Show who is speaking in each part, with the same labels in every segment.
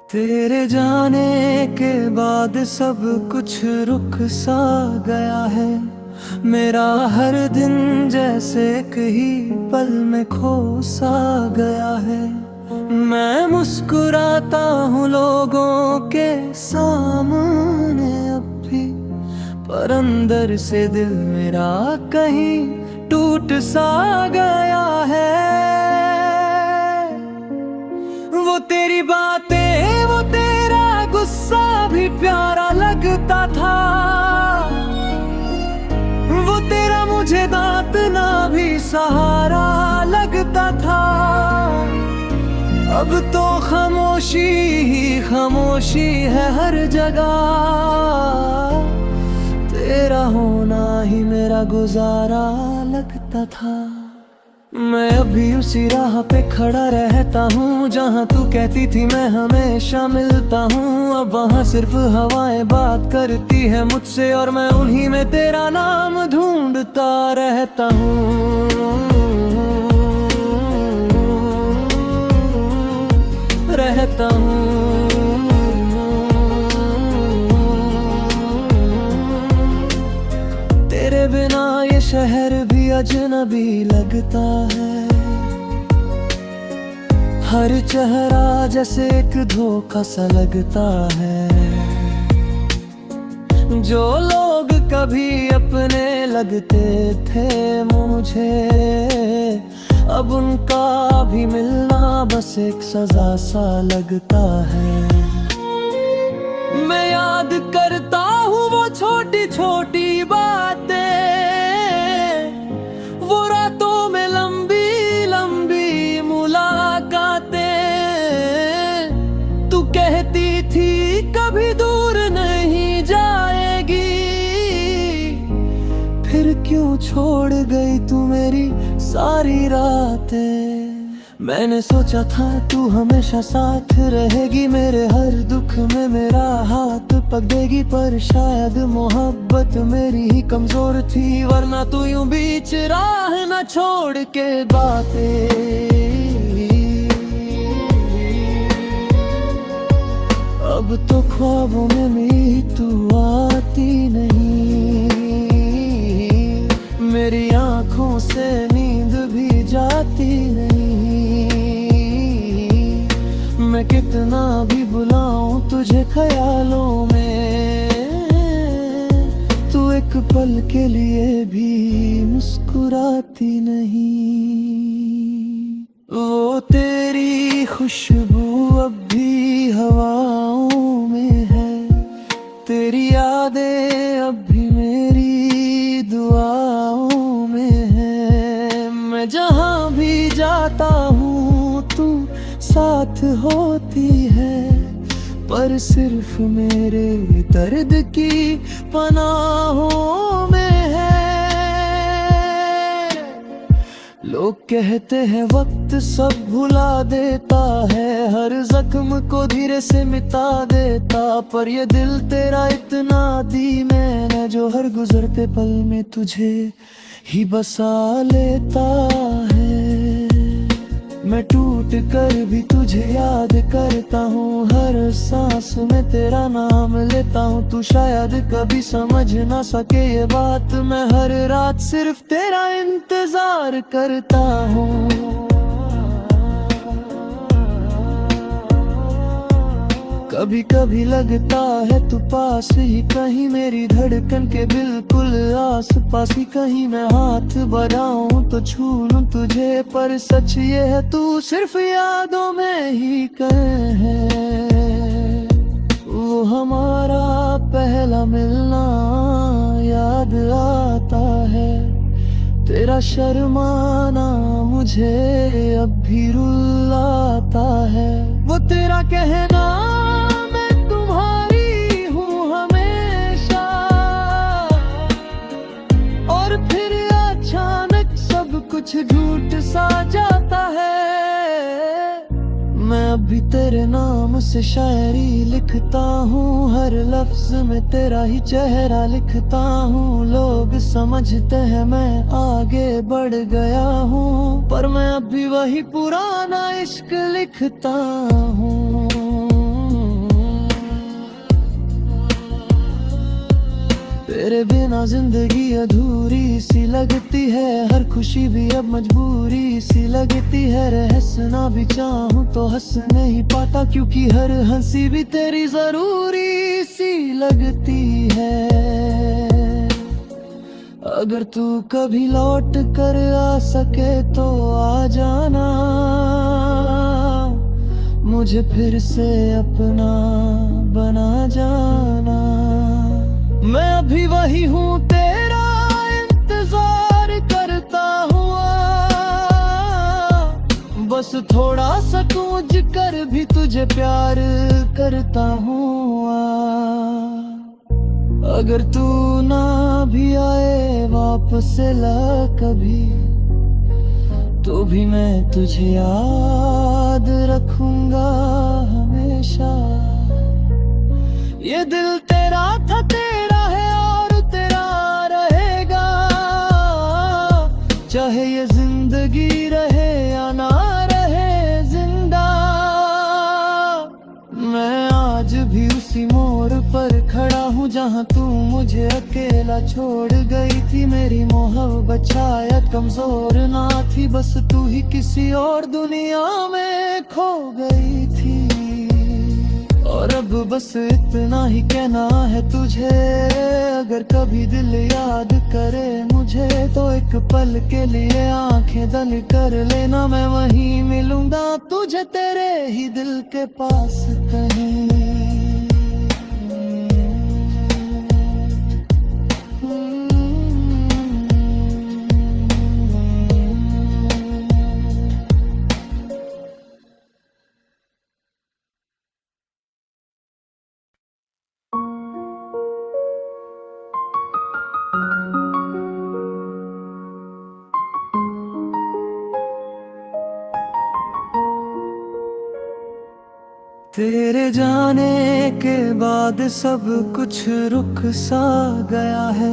Speaker 1: तेरे जाने के बाद सब कुछ रुक सा गया है। मेरा हर दिन जैसे कहीं पल में खो सा गया है। मैं मुस्कुराता हूँ लोगों के सामने अब भी, पर अंदर से दिल मेरा कहीं टूट सा गया है। वो तेरी बातें, वो तेरा गुस्सा भी प्यारा लगता था। वो तेरा मुझे दांतना भी सहारा लगता था। अब तो खामोशी ही खामोशी है हर जगह। तेरा होना ही मेरा गुजारा लगता था। मैं अभी उसी राह पे खड़ा रहता हूँ जहाँ तू कहती थी मैं हमेशा मिलता हूँ। अब वहाँ सिर्फ हवाएं बात करती है मुझसे, और मैं उन्हीं में तेरा नाम ढूंढता रहता हूँ। रहता हूँ। तेरे बिना ये शहर भी अजनबी लगता है। हर चेहरा जैसे एक धोखा सा लगता है। जो लोग कभी अपने लगते थे मुझे, अब उनका भी मिलना बस एक सजा सा लगता है। मैं याद करता हूँ वो छोटी छोटी बातें, वो रातों में लंबी लंबी मुलाकातें। तू कहती थी कभी दूर नहीं जाएगी, फिर क्यों छोड़ गई तू मेरी सारी रातें। मैंने सोचा था तू हमेशा साथ रहेगी, मेरे हर दुख में मेरा हाथ पकड़ेगी। पर शायद मोहब्बत मेरी ही कमजोर थी, वरना तू यूं बीच राह न छोड़ के बातें। अब तो ख्वाबों में भी तू आती नहीं, मेरी आंखों से नींद भी जाती नहीं। मैं कितना भी बुलाऊं तुझे ख्यालों में, तू एक पल के लिए भी मुस्कुराती नहीं। वो तेरी खुशबू अब भी हवाओं में है, तेरी यादें अब भी मेरी दुआओं में है। मैं जहाँ भी जाता हूँ तू साथ होती है, पर सिर्फ मेरे दर्द की पनाहों में है। लोग कहते हैं वक्त सब भुला देता है, हर जख्म को धीरे से मिटा देता। पर ये दिल तेरा इतना दी मैंने, जो हर गुजरते पल में तुझे ही बसा लेता है। मैं टूट कर भी तुझे याद करता हूँ, हर सांस में तेरा नाम लेता हूँ। तू शायद कभी समझ ना सके ये बात, मैं हर रात सिर्फ तेरा इंतजार करता हूँ। कभी कभी लगता है तू पास ही कहीं, मेरी धड़कन के बिल्कुल आस पास ही कहीं। मैं हाथ बढ़ाऊं तो छू लूं तुझे, पर सच ये है तू सिर्फ यादों में ही है। वो हमारा पहला मिलना याद आता है, तेरा शर्माना मुझे अब भी रुलाता है। वो तेरा कहना कुछ झूठ सा जाता है। मैं अभी तेरे नाम से शायरी लिखता हूँ, हर लफ्ज में तेरा ही चेहरा लिखता हूँ। लोग समझते हैं मैं आगे बढ़ गया हूँ, पर मैं अभी वही पुराना इश्क लिखता हूँ। तेरे बिना जिंदगी अधूरी सी लगती है, हर खुशी भी अब मजबूरी सी लगती है। रहना भी चाहूं तो हंस नहीं पाता, क्योंकि हर हंसी भी तेरी जरूरी सी लगती है। अगर तू कभी लौट कर आ सके तो आ जाना, मुझे फिर से अपना बना जाना। मैं अभी वही हूँ, तेरा इंतजार करता हुआ, बस थोड़ा सा कूंज कर भी तुझे प्यार करता हूँ। अगर तू ना भी आए वापस ला कभी, तो भी मैं तुझे याद रखूंगा हमेशा। ये दिल तेरा था, तेरा है और तेरा रहेगा, चाहे ये जिंदगी रहे या ना रहे जिंदा। मैं आज भी उसी मोड़ पर खड़ा हूँ जहाँ तू मुझे अकेला छोड़ गई थी। मेरी मोहब्बत शायद कमजोर ना थी, बस तू ही किसी और दुनिया में खो गई थी। और अब बस इतना ही कहना है तुझे, अगर कभी दिल याद करे मुझे, तो एक पल के लिए आंखें बंद कर लेना। मैं वहीं मिलूंगा तुझे तेरे ही दिल के पास कहीं। तेरे जाने के बाद सब कुछ रुक सा गया है,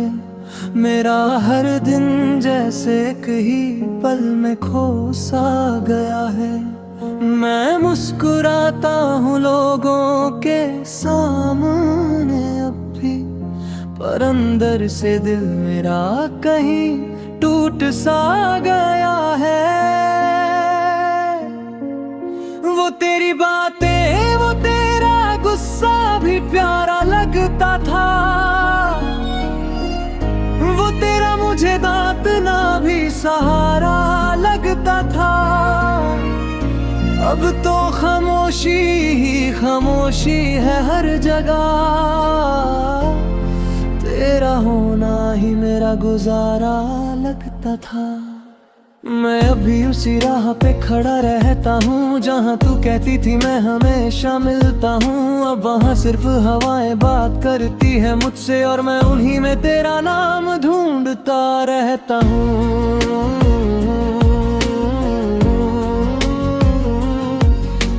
Speaker 1: मेरा हर दिन जैसे एक ही पल में खो सा गया है। मैं मुस्कुराता हूँ लोगों के सामने अब भी, पर अंदर से दिल मेरा कहीं टूट सा गया है। वो तेरी बातें, वो तेरा गुस्सा भी प्यारा लगता था, वो तेरा मुझे दांतना भी सहारा लगता था। अब तो खामोशी ही खामोशी है हर जगह, तेरा होना ही मेरा गुजारा लगता था। मैं अभी उसी राह पे खड़ा रहता हूँ जहाँ तू कहती थी मैं हमेशा मिलता हूँ। अब वहाँ सिर्फ हवाएं बात करती है मुझसे, और मैं उन्हीं में तेरा नाम ढूंढता रहता हूँ।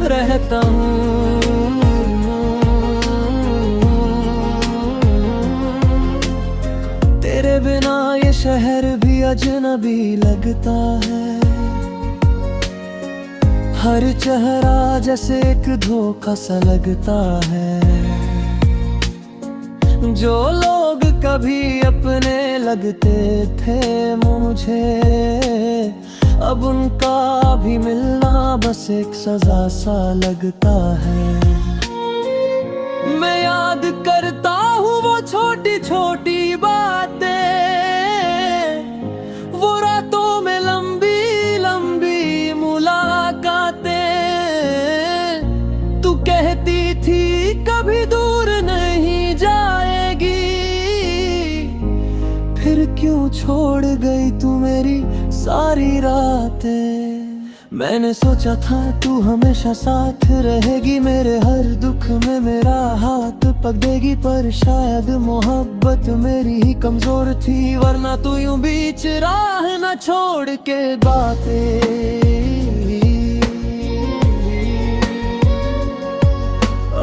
Speaker 1: रहता हूँ तेरे बिना ये शहर भी अजनबी लगता है। हर चेहरा जैसे एक धोखा सा लगता है। जो लोग कभी अपने लगते थे मुझे, अब उनका भी मिलना बस एक सजा सा लगता है। मैं याद करता हूँ वो छोटी छोटी बातें, वो रातों में लंबी लंबी मुलाकातें। तू कहती थी कभी दूर नहीं जाएगी, फिर क्यों छोड़ गई तू मेरी सारी रातें। मैंने सोचा था तू हमेशा साथ रहेगी, मेरे हर दुख में मेरा हाथ पकड़ेगी, पर शायद मोहब्बत मेरी ही कमजोर थी, वरना तू यूं बीच राह न छोड़ के बातें।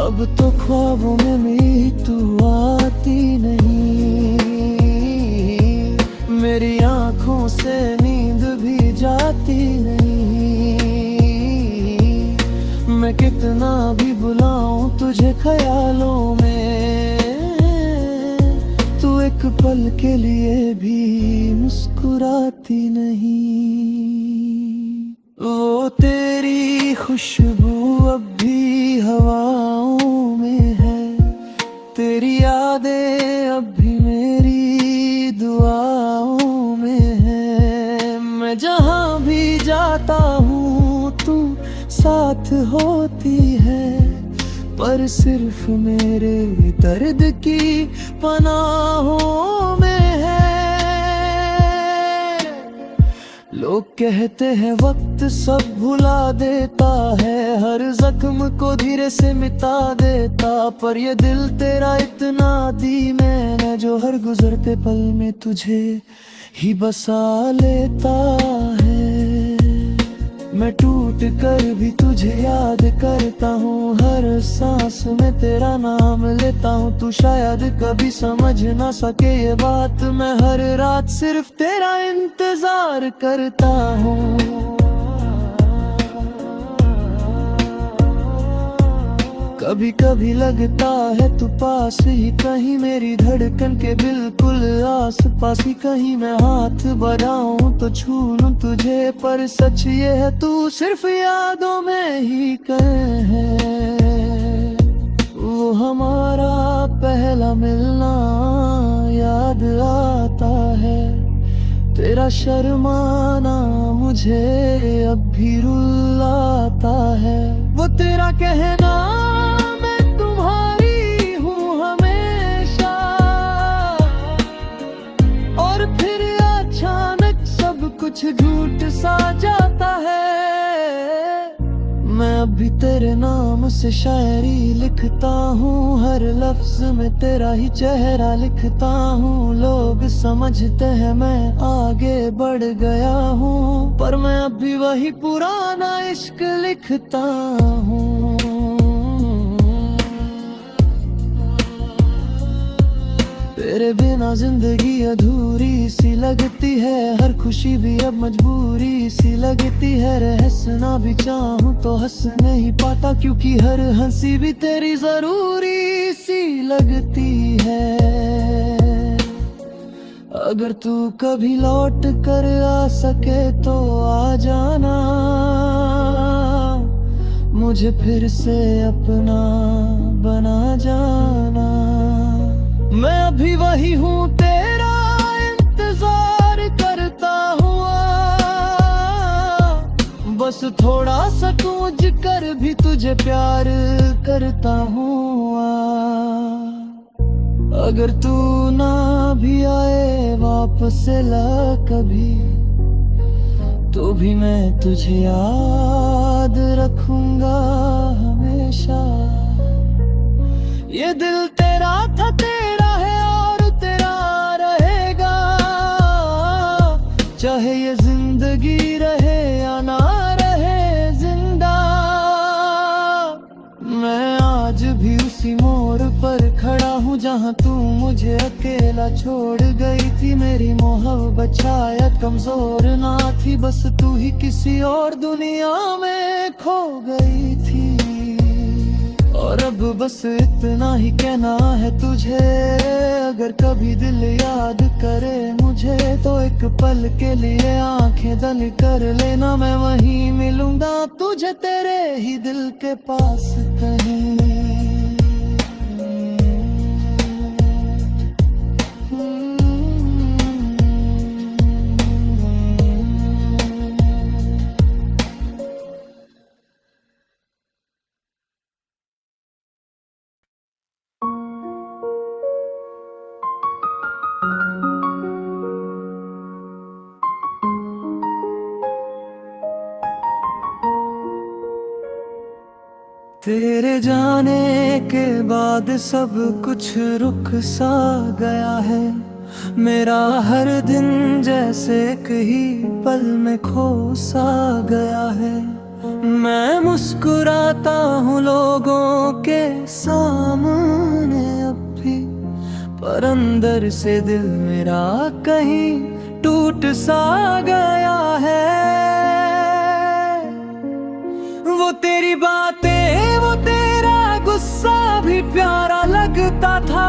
Speaker 1: अब तो ख्वाबों में भी तू आती नहीं, मेरी आंखों से नींद भी जाती नहीं। मैं कितना भी बुलाऊं तुझे ख्यालों में, तू एक पल के लिए भी मुस्कुराती नहीं। वो तेरी खुशबू अब भी हवाओं में है, तेरी यादें अब भी मेरी दुआओं में है। मैं जहाँ भी जाता हूँ तू साथ होती है, पर सिर्फ मेरे दर्द की पनाहों में है। लोग कहते हैं वक्त सब भुला देता है, हर जख्म को धीरे से मिटा देता, पर ये दिल तेरा इतना दी मैंने जो हर गुजरते पल में तुझे ही बसा लेता है। मैं टूट कर भी तुझे याद करता हूँ, हर सांस में तेरा नाम लेता हूँ। तू शायद कभी समझ ना सके ये बात, मैं हर रात सिर्फ तेरा इंतजार करता हूँ। कभी कभी लगता है तू पास ही कहीं, मेरी धड़कन के बिल्कुल आस पास ही कहीं। मैं हाथ बढ़ाऊं तो छू लूं तुझे, पर सच ये है तू सिर्फ यादों में ही है। वो हमारा पहला मिलना याद आता है, तेरा शर्माना मुझे अब भी रुलाता है। वो तेरा कहना मैं तुम्हारी हूँ हमेशा, और फिर अचानक सब कुछ झूठ सा जाता है। मैं अभी तेरे नाम से शायरी लिखता हूँ, हर लफ्ज में तेरा ही चेहरा लिखता हूँ। लोग समझते हैं मैं आगे बढ़ गया हूँ, पर मैं अभी वही पुराना इश्क लिखता हूँ। तेरे बिना जिंदगी अधूरी सी लगती है, हर खुशी भी अब मजबूरी सी लगती है। हंसना भी चाहूं तो हंस नहीं पाता, क्योंकि हर हंसी भी तेरी जरूरी सी लगती है। अगर तू कभी लौट कर आ सके तो आ जाना, मुझे फिर से अपना बना जाना। मैं अभी वही हूँ तेरा इंतजार करता हुआ, बस थोड़ा सा सोच कर भी तुझे प्यार करता हूँ। अगर तू ना भी आए वापस ला कभी, तो भी मैं तुझे याद रखूंगा हमेशा। ये दिल तेरा था तेरा है और तेरा रहेगा, चाहे ये जिंदगी रहे या ना रहे जिंदा। मैं आज भी उसी मोड़ पर खड़ा हूँ जहाँ तू मुझे अकेला छोड़ गई थी। मेरी मोहब्बत शायद कमजोर ना थी, बस तू ही किसी और दुनिया में खो गई थी। और अब बस इतना ही कहना है तुझे, अगर कभी दिल याद करे मुझे तो एक पल के लिए आंखें बंद कर लेना। मैं वहीं मिलूंगा तुझे तेरे ही दिल के पास कहीं। तेरे जाने के बाद सब कुछ रुक सा गया है, मेरा हर दिन जैसे एक ही पल में खो सा गया है। मैं मुस्कुराता हूँ लोगों के सामने अब भी, पर अंदर से दिल मेरा कहीं टूट सा गया है। वो तेरी बातें, वो तेरा गुस्सा भी प्यारा लगता था,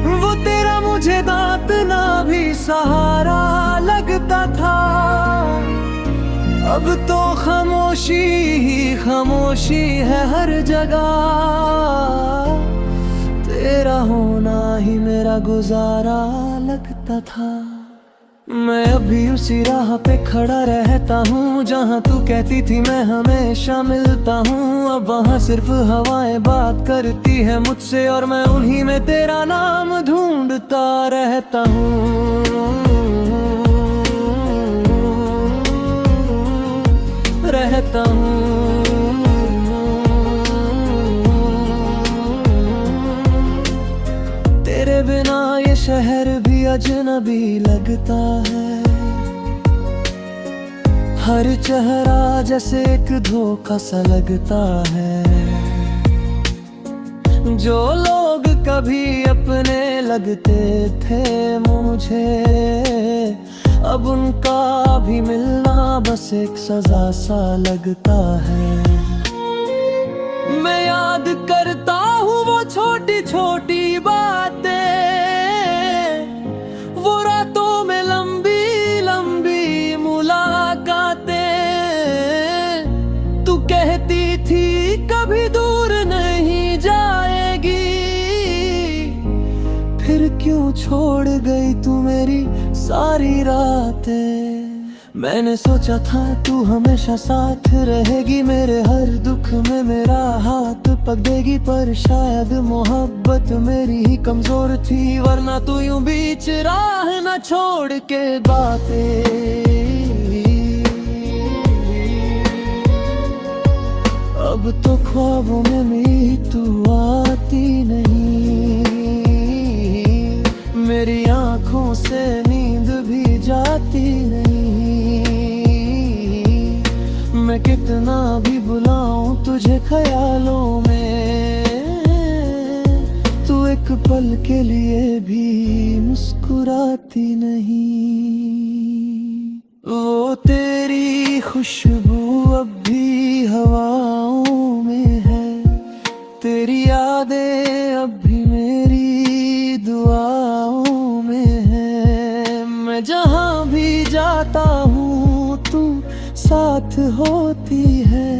Speaker 1: वो दांत ना भी सहारा लगता था। अब तो खामोशी ही खामोशी है हर जगह, तेरा होना ही मेरा गुजारा लगता था। मैं अभी उसी राह पे खड़ा रहता हूँ जहाँ तू कहती थी मैं हमेशा मिलता हूँ। अब वहाँ सिर्फ हवाएं बात करती है मुझसे और मैं उन्हीं में तेरा नाम ढूंढता रहता हूँ। रहता हूँ तेरे बिना ये शहर भी अजनबी लगता है। हर चेहरा जैसे एक धोखा सा लगता है। जो लोग कभी अपने लगते थे मुझे, अब उनका भी मिलना बस एक सजा सा लगता है। मैं याद करता हूँ वो छोटी छोटी बातें, वो रातों में लंबी लंबी मुलाकातें। तू कहती थी कभी दूर नहीं जाएगी, फिर क्यों छोड़ गई तू मेरी सारी रातें। मैंने सोचा था तू हमेशा साथ रहेगी, मेरे हर दुख में मेरा हाथ पकड़ेगी। पर शायद मोहब्बत मेरी ही कमजोर थी, वरना तू यूं बीच राह न छोड़ के बातें। अब तो ख्वाबों में भी तू आती नहीं, मेरी आंखों से नींद भी जाती नहीं। मैं कितना भी बुलाऊं तुझे ख्यालों में, तू एक पल के लिए भी मुस्कुराती नहीं। वो तेरी खुशबू अब भी हवाओं में है, तेरी यादें अब भी मेरी दुआओं में है। मैं जहाँ भी जाता हूँ तू साथ होती है,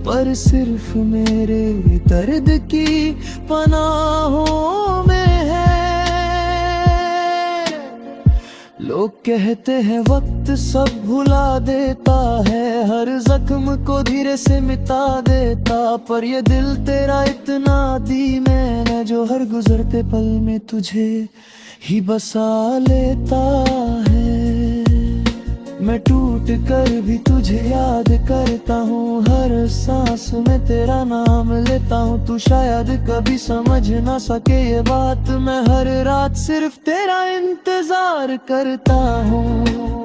Speaker 1: पर सिर्फ मेरे दर्द की पनाहों में है। लोग कहते हैं वक्त सब भुला देता है, हर जख्म को धीरे से मिटा देता। पर ये दिल तेरा इतना दी मैंने, जो हर गुजरते पल में तुझे ही बसा लेता है। मैं टूट कर भी तुझे याद करता हूँ, हर सांस में तेरा नाम लेता हूँ। तू शायद कभी समझ ना सके ये बात, मैं हर रात सिर्फ तेरा इंतजार करता हूँ।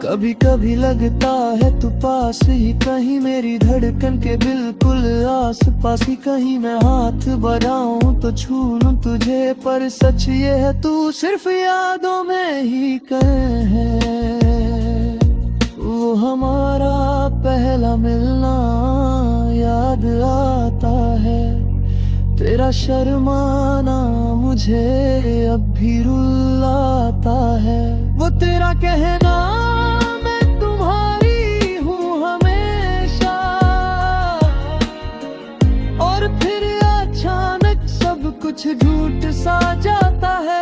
Speaker 1: कभी कभी लगता है तू पास ही कहीं, मेरी धड़कन के बिल्कुल आस पास ही कहीं। मैं हाथ बढ़ाऊं तो छू लूं तुझे, पर सच ये है तू सिर्फ यादों में ही है। वो हमारा पहला मिलना याद आता है, तेरा शर्माना मुझे अब भी रुलाता है। वो तेरा कहना मैं तुम्हारी हूँ हमेशा, और फिर अचानक सब कुछ झूठ सा जाता है।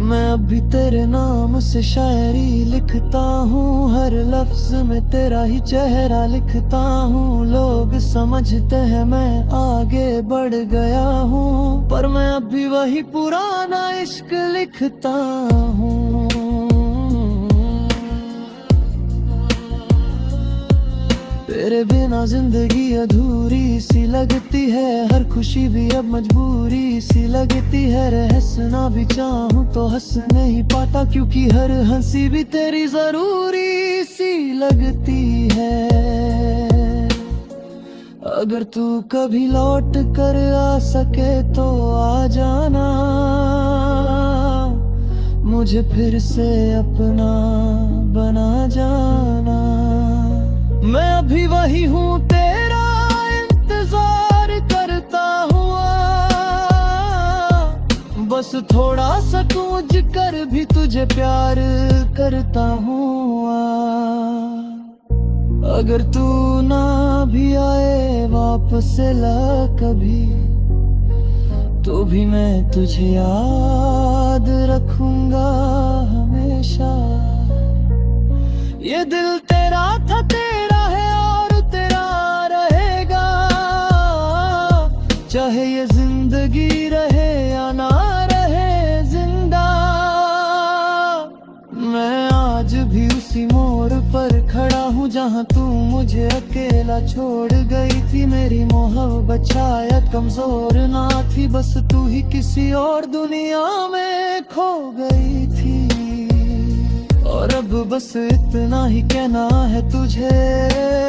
Speaker 1: मैं अभी तेरे नाम से शायरी लिखता हूँ, हर लफ्ज में तेरा ही चेहरा लिखता हूँ। लोग समझते हैं मैं आगे बढ़ गया हूँ, पर मैं अभी वही पुराना इश्क लिखता हूँ। तेरे बिना जिंदगी अधूरी सी लगती है, हर खुशी भी अब मजबूरी सी लगती है। हंसना भी चाहूं तो हंस नहीं पाता, क्योंकि हर हंसी भी तेरी जरूरी सी लगती है। अगर तू कभी लौट कर आ सके तो आ जाना, मुझे फिर से अपना बना जाना। मैं अभी वही हूँ तेरा इंतजार बस थोड़ा सा कूंज कर भी तुझे प्यार करता हूँ। अगर तू ना भी आए वापस ला कभी, तो भी मैं तुझे याद रखूंगा हमेशा। ये दिल तेरा था, तेरा है और तेरा रहेगा, चाहे ये जिंदगी रहे या ना रहे जिंदा। मैं आज भी उसी मोड़ पर खड़ा हूँ जहाँ तू मुझे अकेला छोड़ गई थी। मेरी मोहब्बत शायद कमजोर ना थी, बस तू ही किसी और दुनिया में खो गई थी। और अब बस इतना ही कहना है तुझे,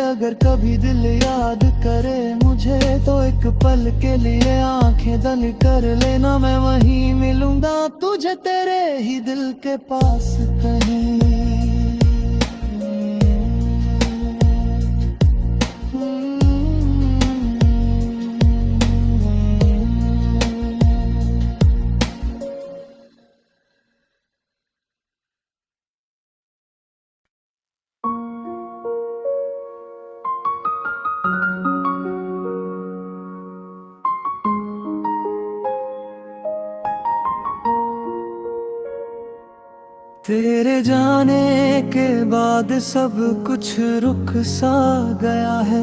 Speaker 1: अगर कभी दिल याद करे मुझे, तो एक पल के लिए आंखें दल कर लेना। मैं वहीं मिलूंगा तुझे तेरे ही दिल के पास कहीं। तेरे जाने के बाद सब कुछ रुक सा गया है।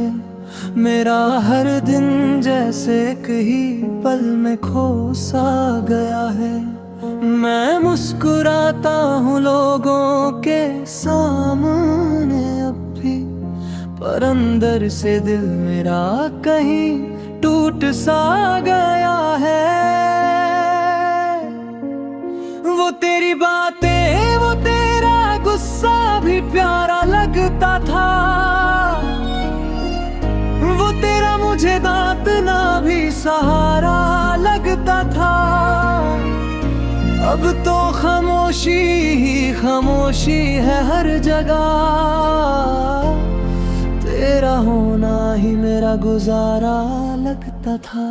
Speaker 1: मेरा हर दिन जैसे एक ही पल में खो सा गया है। मैं मुस्कुराता हूँ लोगों के सामने अब भी, पर अंदर से दिल मेरा कहीं टूट सा गया है। वो तेरी बातें, वो तेरा गुस्सा भी प्यारा लगता था, वो तेरा मुझे दांतना भी सहारा लगता था। अब तो खामोशी ही खामोशी है हर जगह, तेरा होना ही मेरा गुजारा लगता था।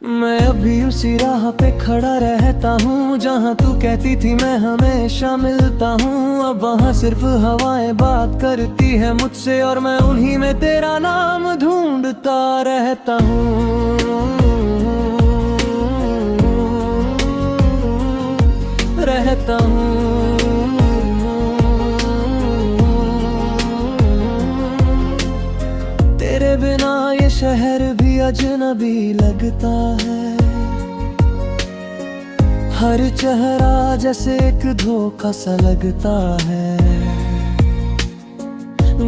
Speaker 1: मैं अभी उसी राह पे खड़ा रहता हूँ जहाँ तू कहती थी मैं हमेशा मिलता हूँ। अब वहाँ सिर्फ हवाएं बात करती है मुझसे, और मैं उन्हीं में तेरा नाम ढूंढता रहता हूँ। रहता हूँ तेरे बिना ये शहर भी अजनबी लगता है। हर चेहरा जैसे एक धोखा सा लगता है।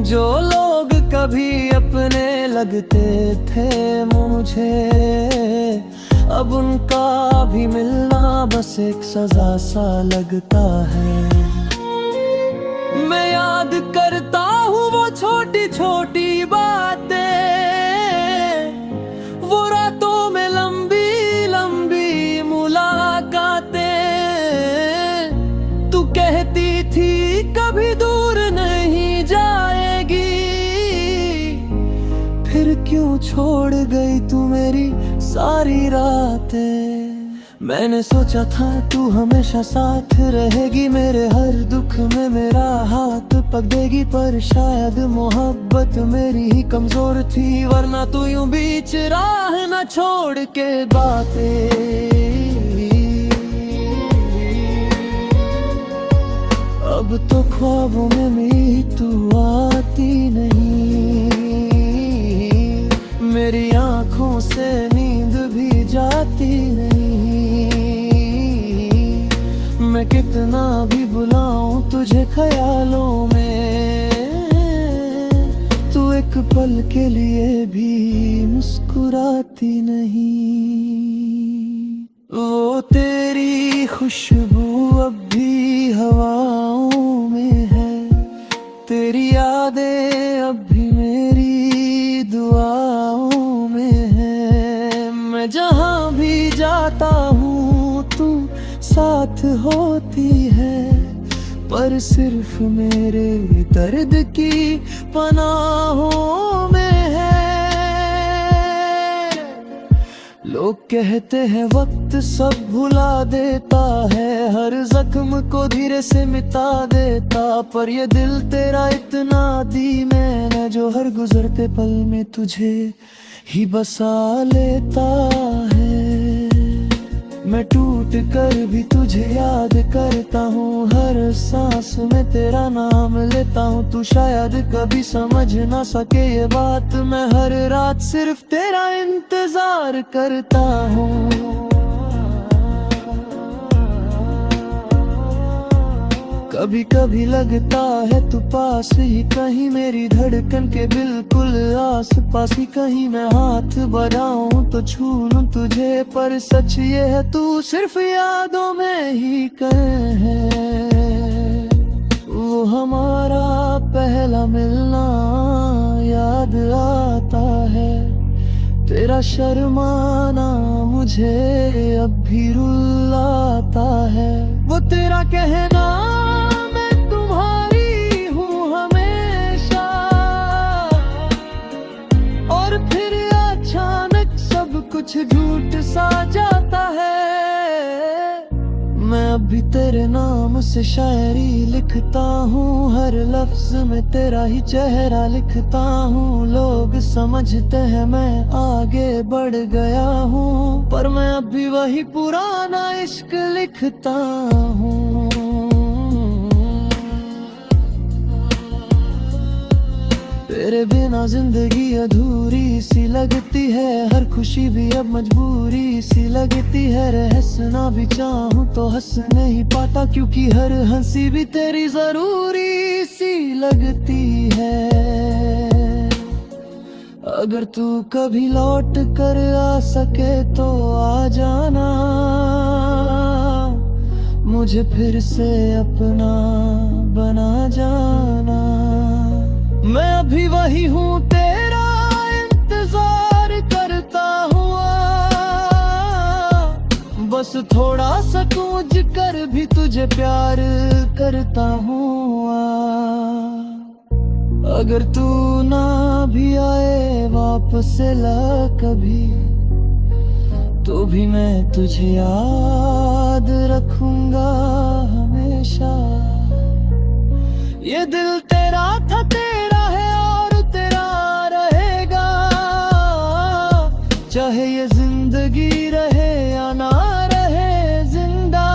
Speaker 1: जो लोग कभी अपने लगते थे मुझे, अब उनका भी मिलना बस एक सजा सा लगता है। मैं याद करता हूँ वो छोटी छोटी बातें, वो रातों में लंबी लंबी मुलाकातें। तू कहती थी कभी दूर नहीं जाएगी, फिर क्यों छोड़ गई तू मेरी सारी रातें। मैंने सोचा था तू हमेशा साथ रहेगी, मेरे हर दुख में मेरा हाथ पकड़ेगी, पर शायद मोहब्बत मेरी ही कमजोर थी, वरना तू यूं बीच राह न छोड़ के बातें। अब तो ख्वाबों में भी तू आती नहीं, मेरी आंखों से नींद भी जाती नहीं। मैं कितना भी बुलाऊं तुझे ख्यालों में, तू एक पल के लिए भी मुस्कुराती नहीं। वो तेरी खुशबू अब भी हवाओं में है, तेरी यादें अब भी मेरी दुआओं में है। मैं जहाँ भी जाता हूँ तू साथ होती है, पर सिर्फ मेरे दर्द की पनाहों में है। लोग कहते हैं वक्त सब भुला देता है, हर जख्म को धीरे से मिटा देता, पर ये दिल तेरा इतना दी मैंने जो हर गुजरते पल में तुझे ही बसा लेता है। मैं टूट कर भी तुझे याद करता हूँ, हर सांस में तेरा नाम लेता हूँ। तू शायद कभी समझ ना सके ये बात, मैं हर रात सिर्फ तेरा इंतजार करता हूँ। कभी कभी लगता है तू पास ही कहीं, मेरी धड़कन के बिल्कुल आस पास ही कहीं। मैं हाथ बढ़ाऊं तो छू लूं तुझे, पर सच ये है तू सिर्फ यादों में ही है। वो हमारा पहला मिलना याद आता है, तेरा शर्माना मुझे अब भी रुलाता है। वो तेरा कहना मैं तुम्हारी हूँ हमेशा, और फिर अचानक सब कुछ झूठ सा जाता है। मैं अभी तेरे नाम से शायरी लिखता हूँ, हर लफ्ज में तेरा ही चेहरा लिखता हूँ। लोग समझते हैं मैं आगे बढ़ गया हूँ, पर मैं अभी वही पुराना इश्क लिखता हूँ। तेरे बिना जिंदगी अधूरी सी लगती है, हर खुशी भी अब मजबूरी सी लगती है। हंसना भी चाहूं तो हंस नहीं पाता, क्योंकि हर हंसी भी तेरी जरूरी सी लगती है। अगर तू कभी लौट कर आ सके तो आ जाना, मुझे फिर से अपना बना जाना। मैं अभी वही हूँ तेरा इंतजार करता हुआ, बस थोड़ा सा कूंज कर भी तुझे प्यार करता हूँ। अगर तू ना भी आए वापस ला कभी, तो भी मैं तुझे याद रखूंगा हमेशा। ये दिल तेरा था तेरा है और तेरा रहेगा, चाहे ये जिंदगी रहे या ना रहे जिंदा।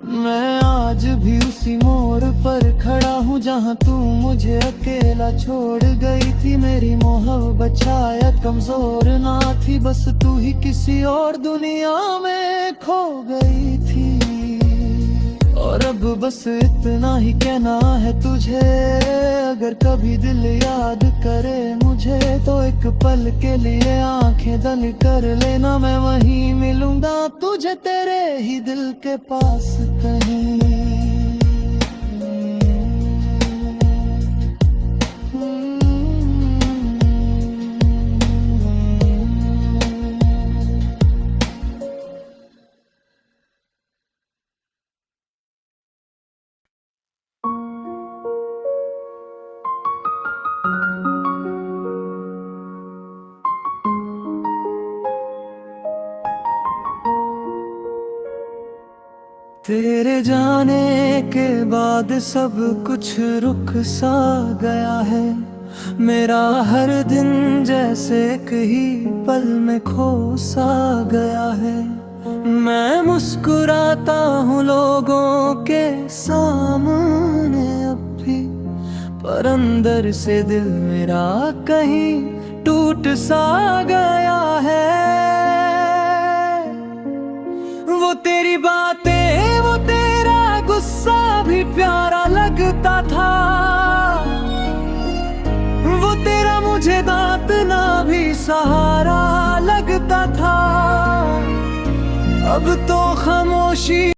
Speaker 1: मैं आज भी उसी मोड़ पर खड़ा हूँ जहाँ तू मुझे अकेला छोड़ गई थी। मेरी मोहब्बत शायद कमजोर ना थी, बस तू ही किसी और दुनिया में खो गई थी। और अब बस इतना ही कहना है तुझे, अगर कभी दिल याद करे मुझे, तो एक पल के लिए आंखें दल कर लेना। मैं वहीं मिलूंगा तुझे तेरे ही दिल के पास कहीं। तेरे जाने के बाद सब कुछ रुक सा गया है, मेरा हर दिन जैसे एक ही पल में खो सा गया है। मैं मुस्कुराता हूँ लोगों के सामने अब भी, पर अंदर से दिल मेरा कहीं टूट सा गया है। वो तेरी बातें, वो तेरा गुस्सा भी प्यारा लगता था, वो तेरा मुझे दांतना भी सहारा लगता था। अब तो खामोशी